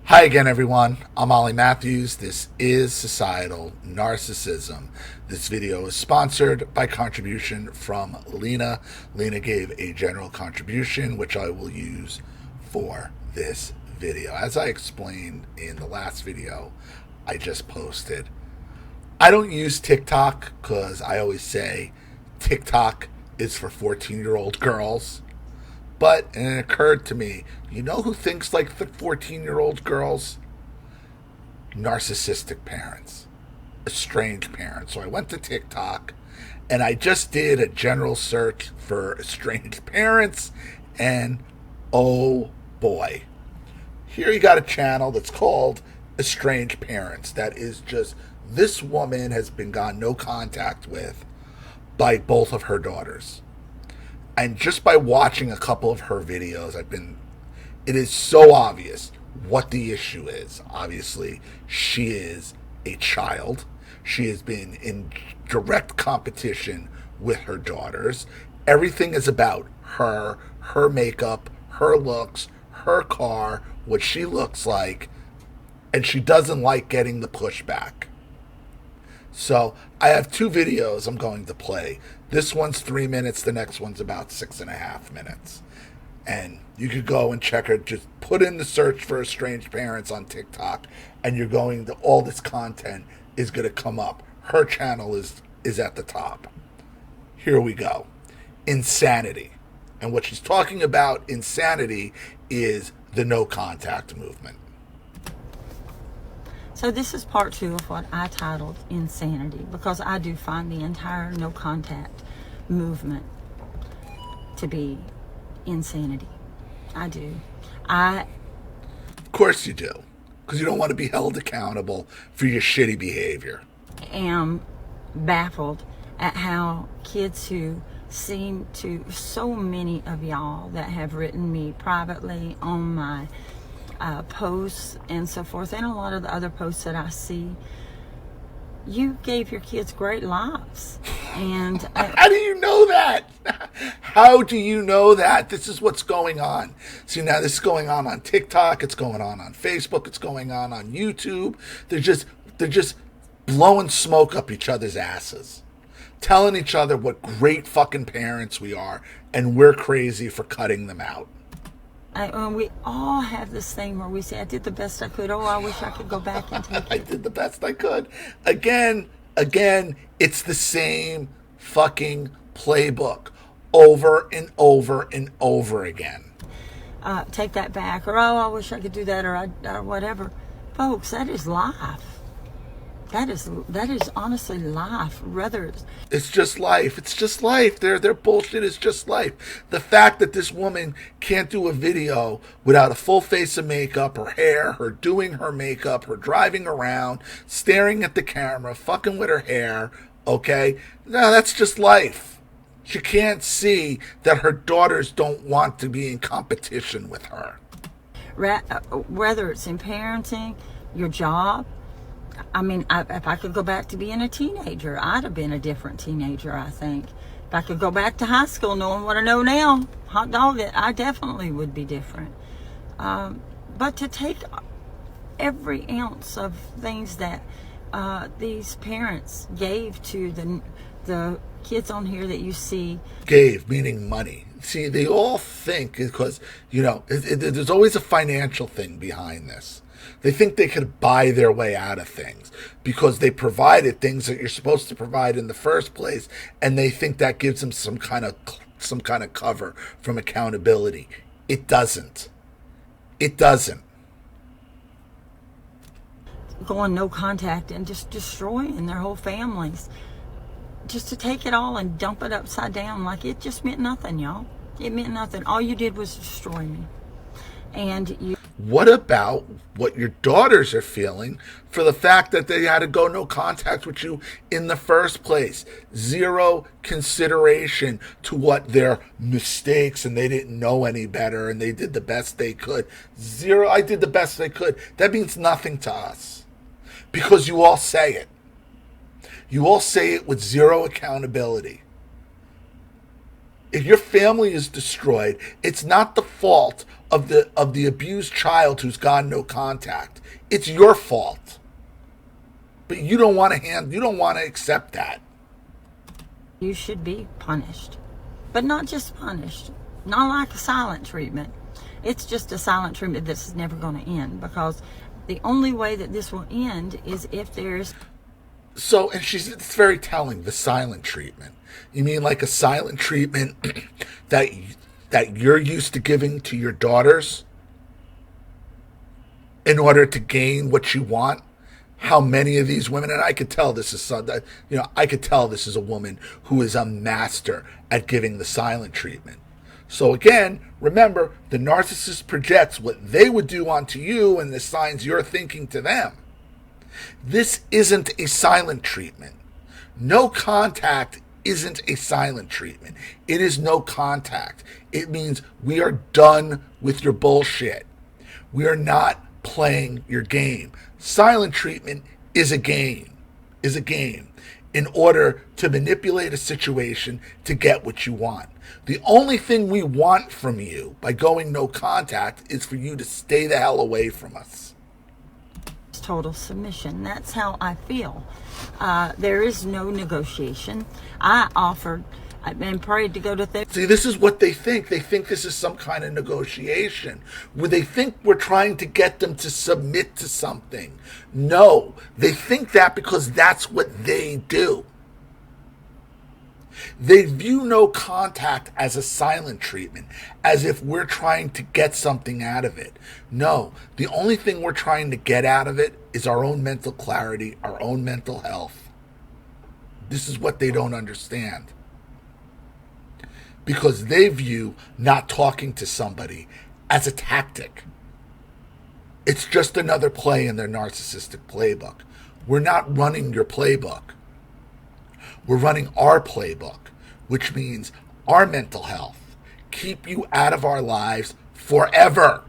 Hi again, everyone. I'm Ollie Matthews. This is Societal Narcissism. This video is sponsored by contribution from Lena. Lena gave a general contribution, which I will use for this video. As I explained in the last video I just posted, I don't use TikTok because I always say TikTok is for 14-year-old girls. But it occurred to me, you know who thinks like the 14-year-old girls? Narcissistic parents, estranged parents. So I went to TikTok and I just did a general search for estranged parents, and oh boy, here you got a channel that's called Estranged Parents. That is just, this woman has been gone no contact with by both of her daughters. And just by watching a couple of her videos, it is so obvious what the issue is. Obviously, she is a child. She has been in direct competition with her daughters. Everything is about her makeup, her looks, her car, what she looks like, and she doesn't like getting the pushback. So I have two videos I'm going to play. This one's 3 minutes. The next one's about 6.5 minutes. And you could go and check her. Just put in the search for estranged parents on TikTok, and you're going to, all this content is going to come up. Her channel is at the top. Here we go. Insanity. And what she's talking about, insanity, is the no contact movement. So this is part 2 of what I titled Insanity, because I do find the entire no contact movement to be insanity. I do. Of course you do, because you don't want to be held accountable for your shitty behavior. Am baffled at how kids who seem to, so many of y'all that have written me privately on my posts and so forth, and a lot of the other posts that I see, you gave your kids great lives. And how do you know that? How do you know that? This is what's going on. See, now this is going on TikTok. It's going on Facebook. It's going on YouTube. They're just blowing smoke up each other's asses, telling each other what great fucking parents we are, and we're crazy for cutting them out. We all have this thing where we say, I did the best I could. Oh, I wish I could go back and take it. I did the best I could. Again, it's the same fucking playbook over and over and over again. Take that back, or oh, I wish I could do that, or whatever. Folks, that is life. That is honestly life. Rather, it's just life. It's just life. Their bullshit is just life. The fact that this woman can't do a video without a full face of makeup, her hair, her doing her makeup, her driving around, staring at the camera, fucking with her hair, okay? No, that's just life. She can't see that her daughters don't want to be in competition with her. Whether it's in parenting, your job. I mean, if I could go back to being a teenager, I'd have been a different teenager, I think. If I could go back to high school knowing what I know now, hot dog it, I definitely would be different. But to take every ounce of things that these parents gave to the kids on here that you see. Gave, meaning money. See, they all think, because, there's always a financial thing behind this. They think they could buy their way out of things because they provided things that you're supposed to provide in the first place, and they think that gives them some kind of cover from accountability. It doesn't. It doesn't. Going no contact and just destroying their whole families. Just to take it all and dump it upside down like it just meant nothing, y'all. It meant nothing. All you did was destroy me. And you. What about what your daughters are feeling for the fact that they had to go no contact with you in the first place? Zero consideration to what their mistakes, and they didn't know any better, and they did the best they could. Zero, I did the best I could. That means nothing to us because you all say it. You all say it with zero accountability. If your family is destroyed, it's not the fault of the abused child who's gone no contact. It's your fault. But you don't want to accept that. You should be punished. But not just punished. Not like a silent treatment. It's just a silent treatment that's never going to end, because the only way that this will end is if there's... So, and it's very telling, the silent treatment. You mean like a silent treatment that you're used to giving to your daughters in order to gain what you want? How many of these women, and I could tell this is I could tell this is a woman who is a master at giving the silent treatment. So again, remember, the narcissist projects what they would do onto you and assigns your thinking to them. This isn't a silent treatment. No contact isn't a silent treatment. It is no contact. It means we are done with your bullshit. We are not playing your game. Silent treatment is a game. In order to manipulate a situation to get what you want. The only thing we want from you by going no contact is for you to stay the hell away from us. Total submission. That's how I feel. There is no negotiation. I offered and prayed to go to therapy. See, this is what they think. They think this is some kind of negotiation, where they think we're trying to get them to submit to something. No, they think that because that's what they do. They view no contact as a silent treatment, as if we're trying to get something out of it. No, the only thing we're trying to get out of it is our own mental clarity, our own mental health. This is what they don't understand. Because they view not talking to somebody as a tactic. It's just another play in their narcissistic playbook. We're not running your playbook. We're running our playbook, which means our mental health. Keep you out of our lives forever.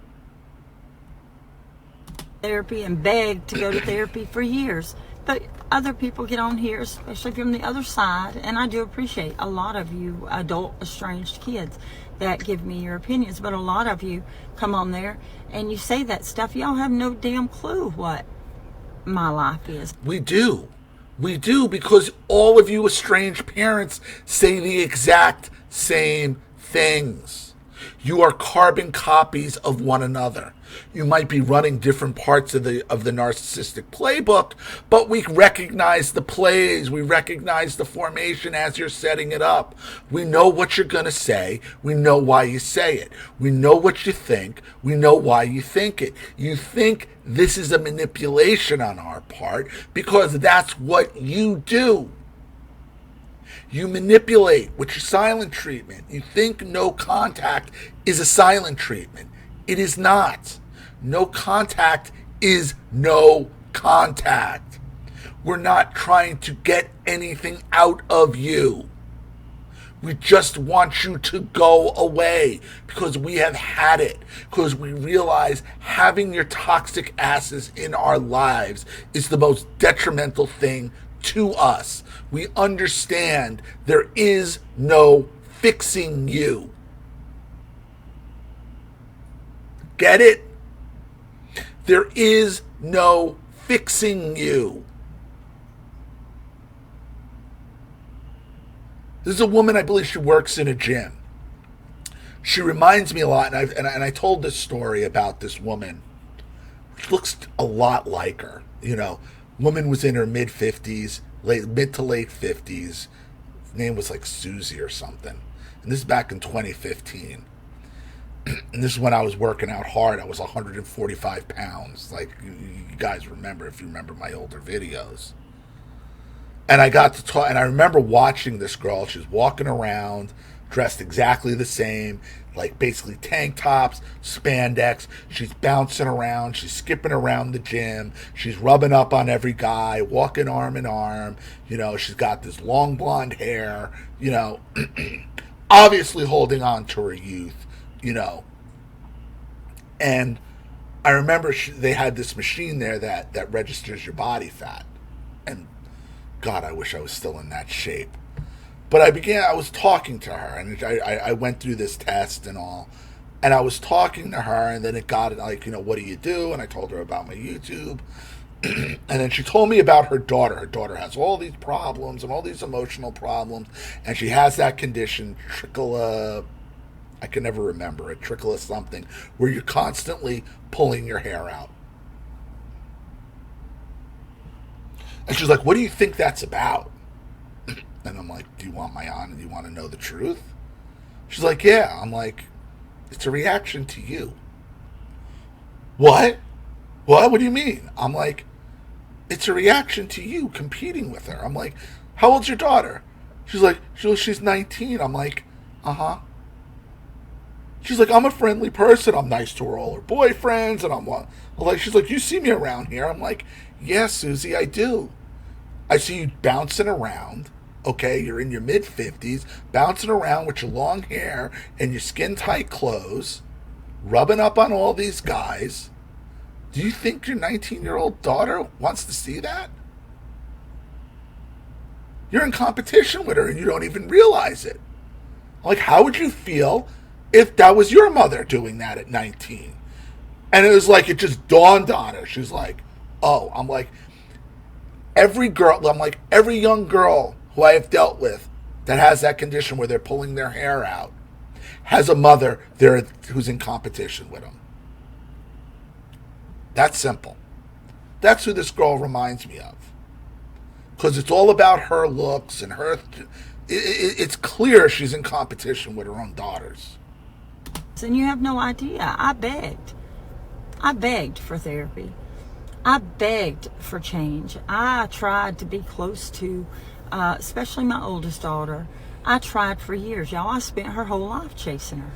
Therapy and begged to go to therapy for years. But other people get on here, especially from the other side, and I do appreciate a lot of you adult estranged kids that give me your opinions, but a lot of you come on there and you say that stuff. Y'all have no damn clue what my life is. We do, because all of you estranged parents say the exact same things. You are carbon copies of one another. You might be running different parts of the narcissistic playbook, but we recognize the plays, we recognize the formation as you're setting it up. We know what you're going to say, we know why you say it. We know what you think, we know why you think it. You think this is a manipulation on our part because that's what you do. You manipulate with your silent treatment. You think no contact is a silent treatment. It is not. No contact is no contact. We're not trying to get anything out of you. We just want you to go away because we have had it. Because we realize having your toxic asses in our lives is the most detrimental thing to us. We understand there is no fixing you. Get it? There is no fixing you. This is a woman, I believe she works in a gym. She reminds me a lot, and I told this story about this woman. She looks a lot like her. You know, woman was in her mid-50s, mid to late 50s. Her name was like Susie or something. And this is back in 2015. And this is when I was working out hard. I was 145 pounds. Like, you guys remember, if you remember my older videos. And I got to talk, and I remember watching this girl. She was walking around, dressed exactly the same, like basically tank tops, spandex. She's bouncing around. She's skipping around the gym. She's rubbing up on every guy, walking arm in arm. You know, she's got this long blonde hair, you know, obviously holding on to her youth, you know. And I remember they had this machine there that registers your body fat. And God, I wish I was still in that shape. But I was talking to her, and I went through this test and all. And I was talking to her, and then it got like, what do you do? And I told her about my YouTube. And then she told me about her daughter. Her daughter has all these problems and all these emotional problems. And she has that condition, I can never remember it, trickle of something, where you're constantly pulling your hair out. And she's like, what do you think that's about? And I'm like, do you want my honor? Do you want to know the truth? She's like, yeah. I'm like, it's a reaction to you. What? What do you mean? I'm like, it's a reaction to you competing with her. I'm like, how old's your daughter? She's like, she's 19. I'm like, uh-huh. She's like, I'm a friendly person. I'm nice to all her boyfriends. And she's like, you see me around here? I'm like, yeah, Susie, I do. I see you bouncing around. Okay, you're in your mid-50s, bouncing around with your long hair and your skin-tight clothes, rubbing up on all these guys. Do you think your 19-year-old daughter wants to see that? You're in competition with her and you don't even realize it. Like, how would you feel if that was your mother doing that at 19? And it was like, it just dawned on her. She's like, oh, I'm like, every young girl who I have dealt with that has that condition where they're pulling their hair out has a mother there who's in competition with them. That's simple. That's who this girl reminds me of. Because it's all about her looks and her... It's clear she's in competition with her own daughters. And you have no idea. I begged. I begged for therapy. I begged for change. I tried to be close to, especially my oldest daughter. I tried for years. Y'all, I spent her whole life chasing her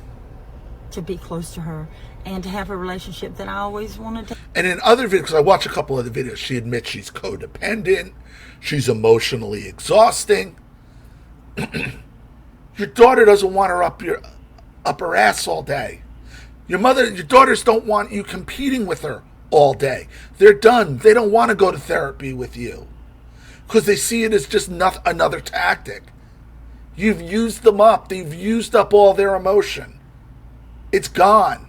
to be close to her and to have a relationship that I always wanted to. And in other videos, because I watch a couple of the videos, she admits she's codependent. She's emotionally exhausting. Your daughter doesn't want her up her ass all day. Your daughters don't want you competing with her all day. They're done. They don't want to go to therapy with you because they see it as just another tactic. You've used them up. They've used up all their emotion. It's gone.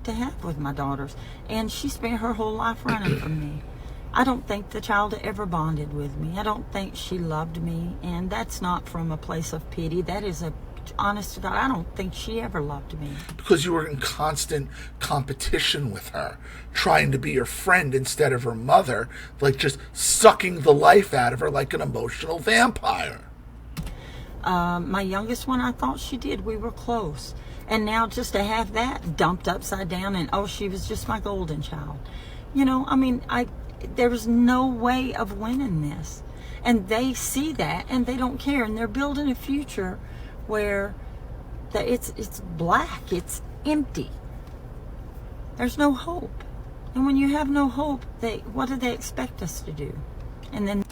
To have with my daughters, and she spent her whole life running from me. I don't think the child ever bonded with me. I don't think she loved me, and that's not from a place of pity. That is honest to God, I don't think she ever loved me. Because you were in constant competition with her, trying to be her friend instead of her mother, like just sucking the life out of her like an emotional vampire. My youngest one, I thought she did. We were close. And now just to have that dumped upside down and, oh, she was just my golden child. There was no way of winning this. And they see that and they don't care. And they're building a future where it's black, it's empty. There's no hope. And when you have no hope, what do they expect us to do? And then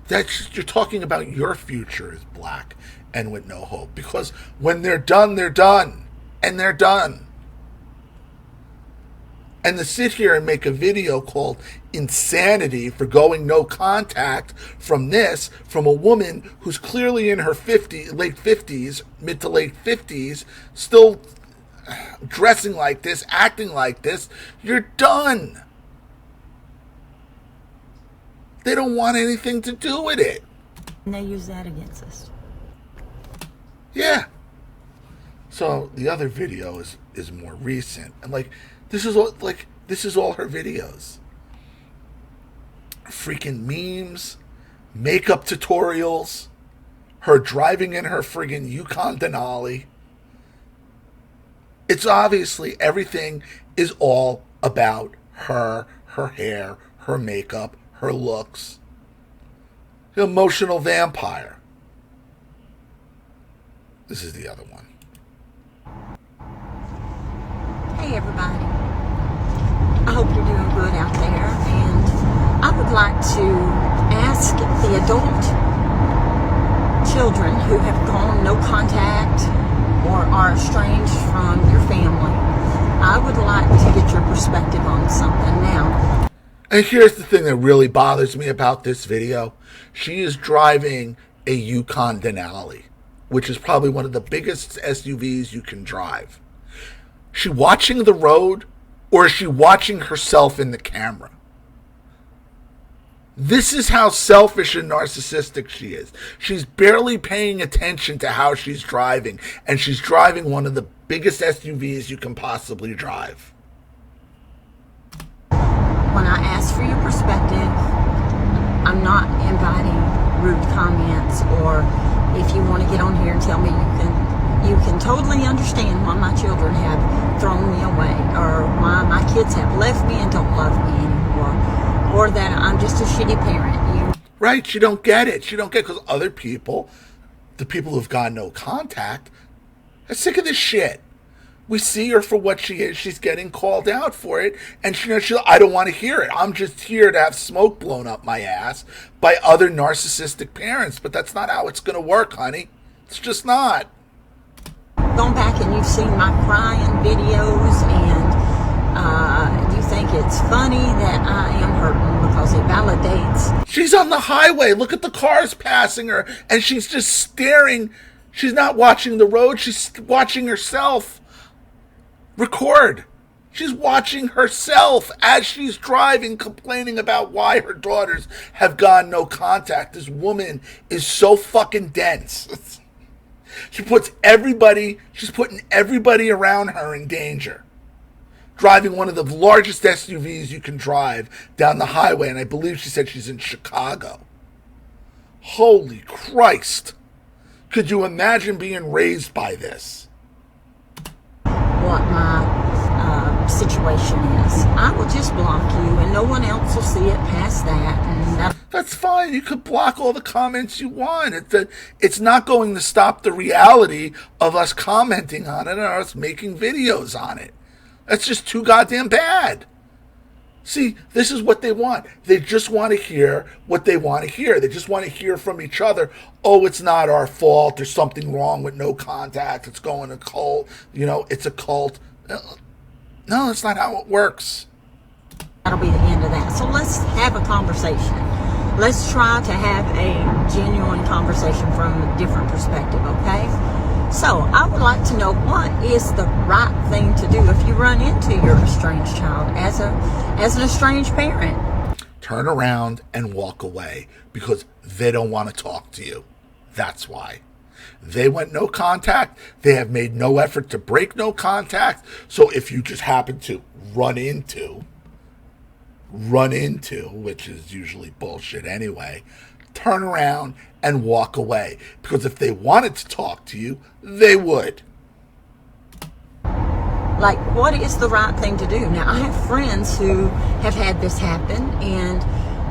you're talking about your future is black and with no hope. Because when they're done, they're done. And they're done. And to sit here and make a video called Insanity for going no contact from a woman who's clearly in her late 50s, mid to late 50s, still dressing like this, acting like this, you're done. They don't want anything to do with it. And they use that against us. Yeah. So the other video is more recent. And this is all her videos. Freaking memes, makeup tutorials, her driving in her friggin' Yukon Denali. It's obviously everything is all about her hair, her makeup, her looks. The emotional vampire. This is the other one. Hey everybody, I hope you're doing good out there, and I would like to ask the adult children who have gone no contact or are estranged from your family, I would like to get your perspective on something now. And here's the thing that really bothers me about this video. She is driving a Yukon Denali, which is probably one of the biggest SUVs you can drive. Is she watching the road, or is she watching herself in the camera? This is how selfish and narcissistic she is. She's barely paying attention to how she's driving, and she's driving one of the biggest SUVs you can possibly drive. When I ask for your perspective, I'm not inviting rude comments, or if you want to get on here and tell me you can totally understand why my children have thrown me away, or why my kids have left me and don't love me anymore, or that I'm just a shitty parent. Right, she don't get it. She don't get it because other people, the people who've got no contact, are sick of this shit. We see her for what she is. She's getting called out for it. And I don't want to hear it. I'm just here to have smoke blown up my ass by other narcissistic parents. But that's not how it's going to work, honey. It's just not. Gone back and you've seen my crying videos, and you think it's funny that I am hurting because it validates. She's on the highway. Look at the cars passing her. And she's just staring. She's not watching the road. She's watching herself. Record. She's watching herself as she's driving, complaining about why her daughters have gone no contact. This woman is so fucking dense. She's putting everybody around her in danger. Driving one of the largest SUVs you can drive down the highway, and I believe she said she's in Chicago. Holy Christ. Could you imagine being raised by this? What my situation is. I will just block you, and no one else will see it past that. And that's fine. You could block all the comments you want. It's not going to stop the reality of us commenting on it or us making videos on it. That's just too goddamn bad. See, this is what they want. They just want to hear what they want to hear. They just want to hear from each other. Oh, it's not our fault. There's something wrong with no contact. It's going to cult. It's a cult. No, that's not how it works. That'll be the end of that. So let's have a conversation. Let's try to have a genuine conversation from a different perspective, okay? So I would like to know, what is the right thing to do if you run into your estranged child as an estranged parent? Turn around and walk away, because they don't want to talk to you. That's why. They went no contact. They have made no effort to break no contact. So if you just happen to run into, which is usually bullshit anyway, turn around and walk away. Because if they wanted to talk to you, they would. Like, what is the right thing to do? Now, I have friends who have had this happen, and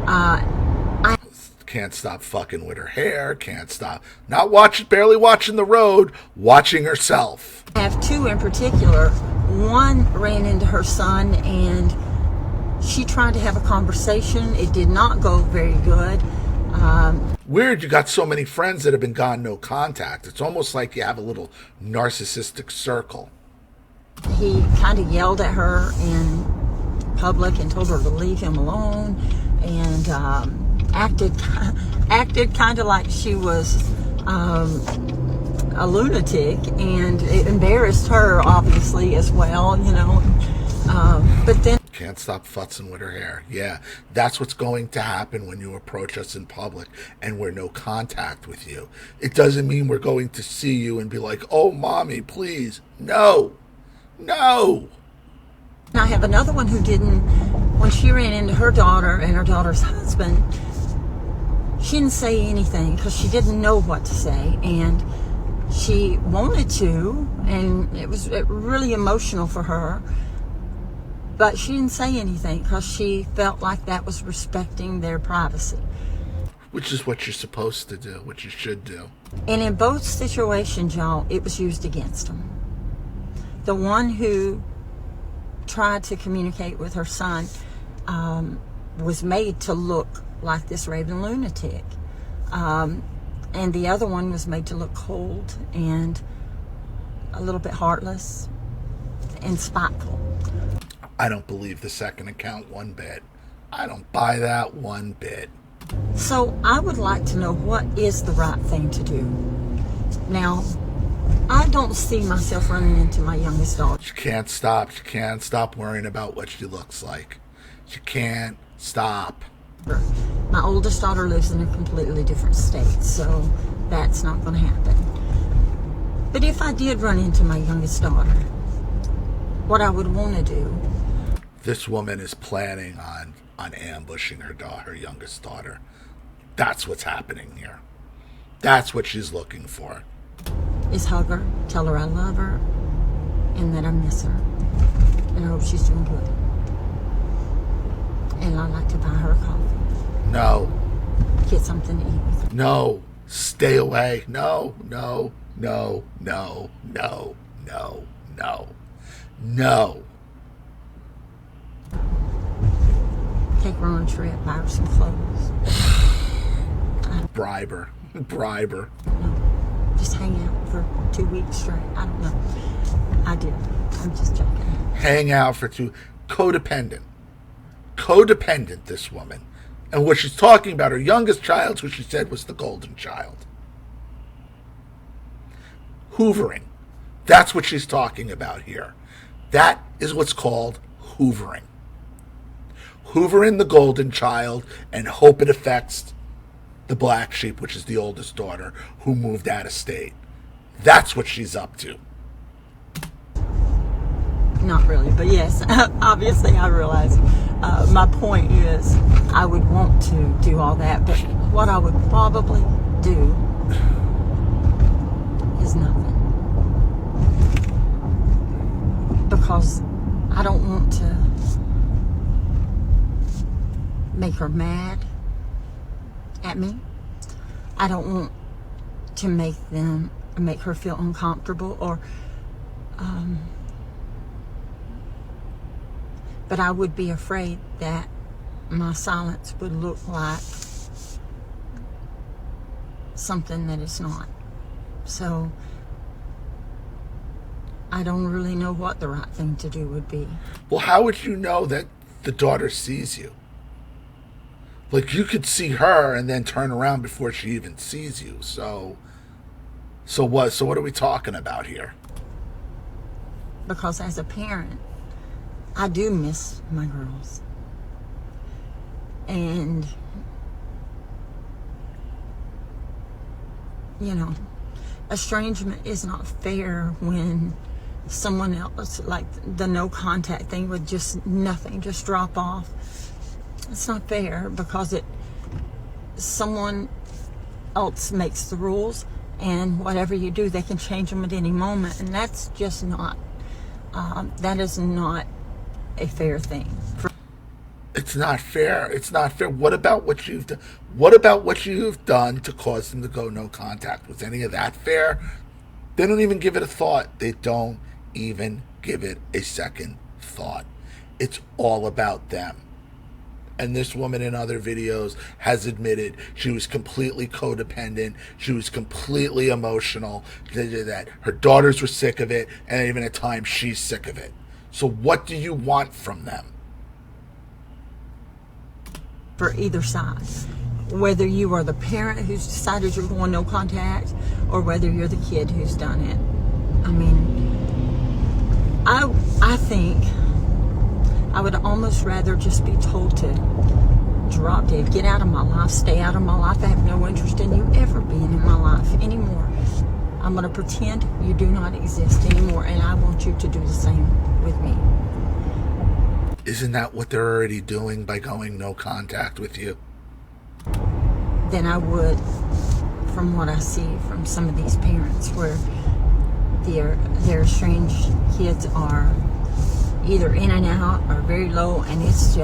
I can't stop fucking with her hair, can't stop barely watching the road, watching herself. I have two in particular. One ran into her son, and she tried to have a conversation. It did not go very good. Weird, you got so many friends that have been gone no contact. It's almost like you have a little narcissistic circle. He kind of yelled at her in public and told her to leave him alone, and acted kind of like she was a lunatic, and it embarrassed her obviously as well, but then can't stop futzing with her hair. Yeah, that's what's going to happen when you approach us in public and we're no contact with you. It doesn't mean we're going to see you and be like, oh, mommy, please. No. I have another one who didn't, when she ran into her daughter and her daughter's husband, she didn't say anything because she didn't know what to say, and she wanted to, and it was really emotional for her. But she didn't say anything because she felt like that was respecting their privacy. Which is what you're supposed to do, what you should do. And in both situations, y'all, it was used against them. The one who tried to communicate with her son was made to look like this raving lunatic. And the other one was made to look cold and a little bit heartless and spiteful. I don't believe the second account one bit. I don't buy that one bit. So I would like to know what is the right thing to do. Now, I don't see myself running into my youngest daughter. She can't stop. She can't stop worrying about what she looks like. She can't stop. My oldest daughter lives in a completely different state, so that's not going to happen. But if I did run into my youngest daughter, what I would want to do... This woman is planning on ambushing her youngest daughter. That's what's happening here. That's what she's looking for. Is hug her, tell her I love her, and that I miss her, and I hope she's doing good. And I'd like to buy her a coffee. No. Get something to eat with her. No. Stay away. No, no, no, no, no, no, no, no. Take her on a trip, buy her some clothes. Bribe her. Bribe her. No. Just hang out for 2 weeks straight. I don't know. I did. I'm just joking. Hang out for codependent. Codependent, this woman. And what she's talking about, her youngest child, who she said was the golden child. Hoovering. That's what she's talking about here. That is what's called hoovering. Hoovering the golden child and hope it affects the black sheep, which is the oldest daughter, who moved out of state. That's what she's up to. Not really, but yes, obviously I realize. My point is, I would want to do all that, but what I would probably do is nothing. Because I don't want to make her mad at me. I don't want to make her feel uncomfortable or but I would be afraid that my silence would look like something that it's not. So I don't really know what the right thing to do would be. Well, how would you know that the daughter sees you? Like, you could see her and then turn around before she even sees you. So what are we talking about here? Because as a parent, I do miss my girls. And, estrangement is not fair when someone else, like the no contact thing, would just nothing, just drop off. It's not fair because someone else makes the rules, and whatever you do, they can change them at any moment, and that's just not, that is not a fair thing. It's not fair. It's not fair. What about what you've done? What about what you've done to cause them to go no contact? Was any of that fair? They don't even give it a thought. They don't even give it a second thought. It's all about them. And this woman in other videos has admitted she was completely codependent. She was completely emotional. That her daughters were sick of it, and even at times she's sick of it. So what do you want from them? For either side. Whether you are the parent who's decided you're going no contact, or whether you're the kid who's done it. I mean, I think I would almost rather just be told to drop dead, get out of my life, stay out of my life. I have no interest in you ever being in my life anymore. I'm going to pretend you do not exist anymore, and I want you to do the same with me. Isn't that what they're already doing by going no contact with you? Than I would from what I see from some of these parents, where their estranged kids are either in and out or very low, and it's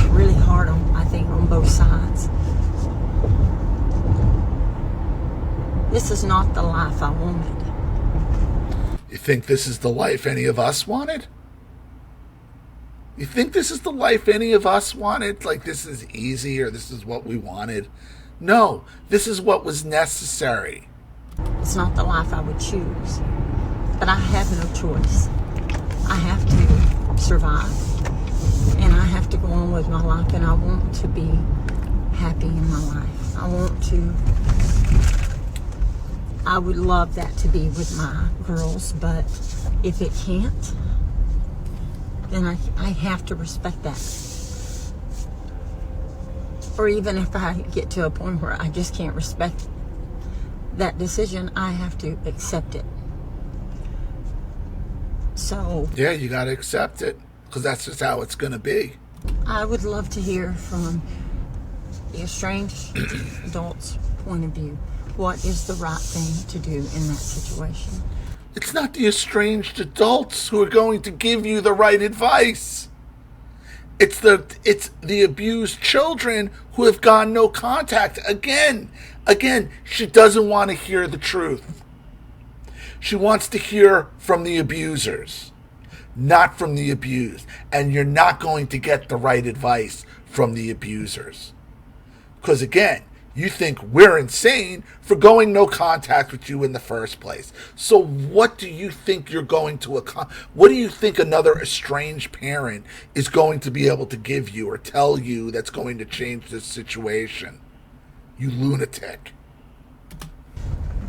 really hard I think on both sides. This is not the life I wanted. You think this is the life any of us wanted? You think this is the life any of us wanted? Like, this is easy, or this is what we wanted? No, this is what was necessary. It's not the life I would choose, but I have no choice. I have to survive, and I have to go on with my life, and I want to be happy in my life. I would love that to be with my girls, but if it can't, then I have to respect that. Or even if I get to a point where I just can't respect that decision, I have to accept it. So yeah, you got to accept it, because that's just how it's going to be. I would love to hear from the estranged adult's point of view. What is the right thing to do in that situation? It's not the estranged adults who are going to give you the right advice. It's the abused children who have gone no contact. Again, she doesn't want to hear the truth. She wants to hear from the abusers, not from the abused. And you're not going to get the right advice from the abusers. Because again, you think we're insane for going no contact with you in the first place. So what do you think you're going to what do you think another estranged parent is going to be able to give you or tell you that's going to change this situation? You lunatic.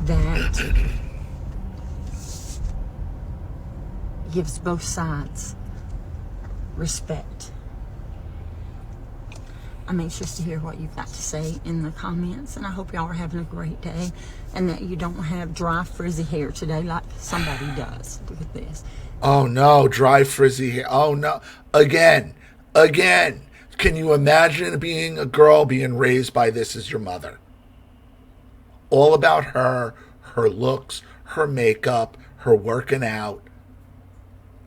That gives both sides respect. I'm anxious to hear what you've got to say in the comments, and I hope y'all are having a great day and that you don't have dry, frizzy hair today like somebody does. Look at this. Oh no, dry, frizzy hair. Oh no. Again. Can you imagine being a girl being raised by this as your mother? All about her looks, her makeup, her working out.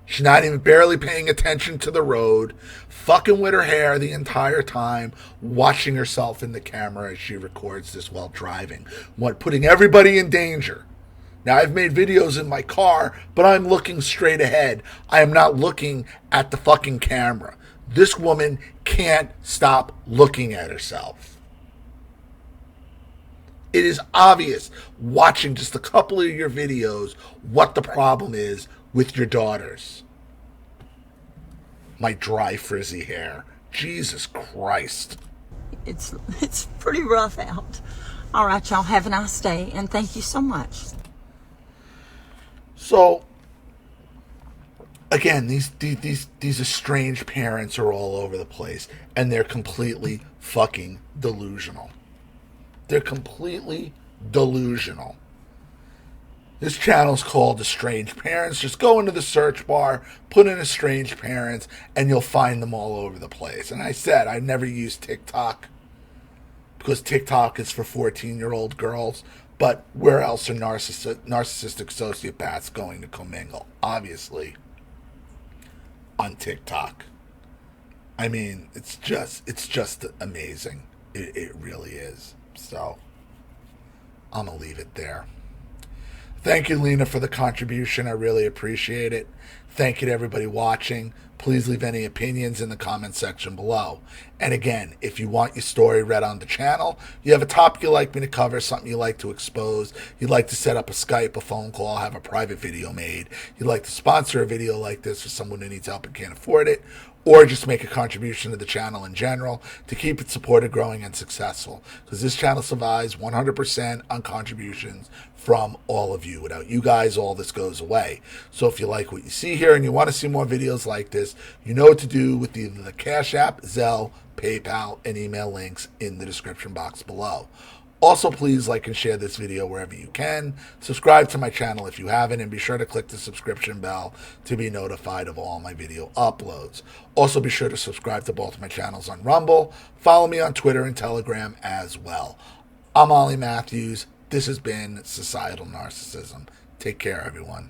She's not even barely paying attention to the road, fucking with her hair the entire time, watching herself in the camera as she records this while driving, putting everybody in danger. Now, I've made videos in my car, but I'm looking straight ahead. I am not looking at the fucking camera. This woman can't stop looking at herself. It is obvious, watching just a couple of your videos, what the problem is with your daughters. My dry, frizzy hair. Jesus Christ. It's pretty rough out. All right, y'all, have a nice day, and thank you so much. So, again, these estranged parents are all over the place, and they're completely fucking delusional. They're completely delusional. This channel's called Estranged Parents. Just go into the search bar, put in Estranged Parents, and you'll find them all over the place. And I said, I never used TikTok because TikTok is for 14-year-old girls. But where else are narcissistic sociopaths going to commingle? Obviously, on TikTok. I mean, it's just amazing. It really is. So, I'm going to leave it there. Thank you, Lena, for the contribution. I really appreciate it. Thank you to everybody watching. Please leave any opinions in the comment section below. And again, if you want your story read on the channel, you have a topic you'd like me to cover, something you'd like to expose, you'd like to set up a Skype, a phone call, have a private video made, you'd like to sponsor a video like this for someone who needs help and can't afford it, or just make a contribution to the channel in general to keep it supported, growing, and successful. Because this channel survives 100% on contributions from all of you. Without you guys, all this goes away. So if you like what you see here and you want to see more videos like this, you know what to do with either the Cash App, Zelle, PayPal, and email links in the description box below. Also, please like and share this video wherever you can. Subscribe to my channel if you haven't, and be sure to click the subscription bell to be notified of all my video uploads. Also, be sure to subscribe to both my channels on Rumble. Follow me on Twitter and Telegram as well. I'm Ollie Matthews. This has been Societal Narcissism. Take care, everyone.